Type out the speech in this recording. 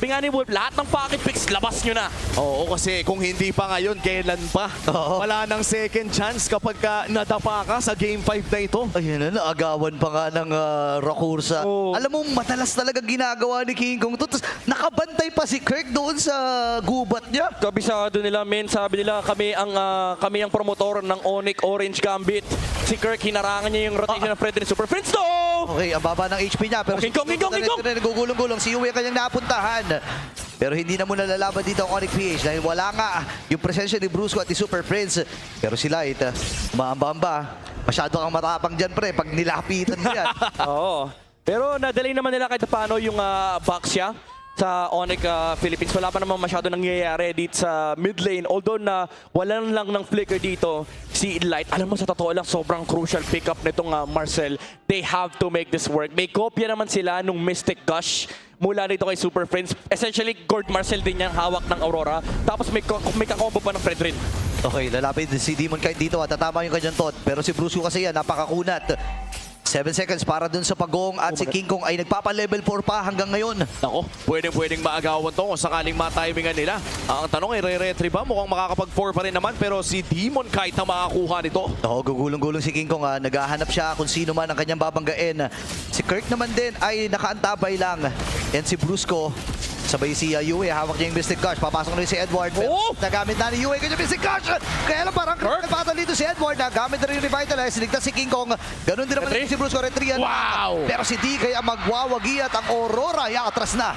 Sabi nga ni Wolf, lahat ng pocket picks, labas nyo na. Oo, kasi kung hindi pa ngayon, kailan pa? Oo. Wala nang second chance kapag nadapa ka sa Game 5 na ito. Ayun na, naagawan pa nga ng Rakursa. Oo. Alam mo, madalas talaga ginagawa ni King Kong to. Tapos nakabantay pa si Kirk doon sa gubat niya. Kabisado nila, men. Sabi nila, kami ang promotor ng Onyx Orange Gambit. Si Kirk, hinarangan niya yung rotation ng Fred and Super Friends. No! Okay, ang baba ng HP niya. Pero King Kong, King Kong, King Kong! Nagugulong-gulong. Si Yue kanyang napuntahan. Pero hindi na muna lalaban dito ang Onyx PH dahil wala nga yung presensya ni Brusco at ni Super Prince. Pero si Light, umaamba-amba. Masyado kang matapang dyan, pre, pag nilapitan mo yan. Oo. Pero nadali naman nila kahit paano yung Baxia sa Onyx Philippines. Wala pa naman masyado nangyayari dito sa mid lane. Although na wala lang ng flicker dito si Light. Alam mo, sa totoo lang, sobrang crucial pickup nitong Marcel. They have to make this work. May kopya naman sila nung Mystic Gush mula dito kay Super Friends. Essentially, Gord Marcel din yung hawak ng Aurora. Tapos may kakombo pa ng Fredrin. Okay, lalapit si Demon Knight dito at tatama yung kanyang tot. Pero si Brusco kasi yan, napakakunat. 7 seconds para dun sa Pagong at si King Kong ay nagpapa-level 4 pa hanggang ngayon. Nako, pwedeng maagawan to kung sakaling matimingan nila. Ang tanong ay re-retry ba? Mukhang makakapag-4 pa rin naman pero si Demon kahit na makakuha nito. Oo, gugulong-gulong si King Kong. Naghahanap siya kung sino man ang kanyang babanggain. Si Kirk naman din ay nakaantabay lang. And si Brusco, sabay si Yue, hawak niya yung Mystic Gush. Papasok na rin si Edward. Oh! Nagamit na ni Yue kanya Mystic Gush. Kaya lang parang nagpatol dito si Edward. Nagamit na rin yung Revitalize. Sinigtas si King Kong. Ganun din naman si Brusco. Retrian. Wow! Pero si D kaya magwawagi at ang Aurora ay atras na.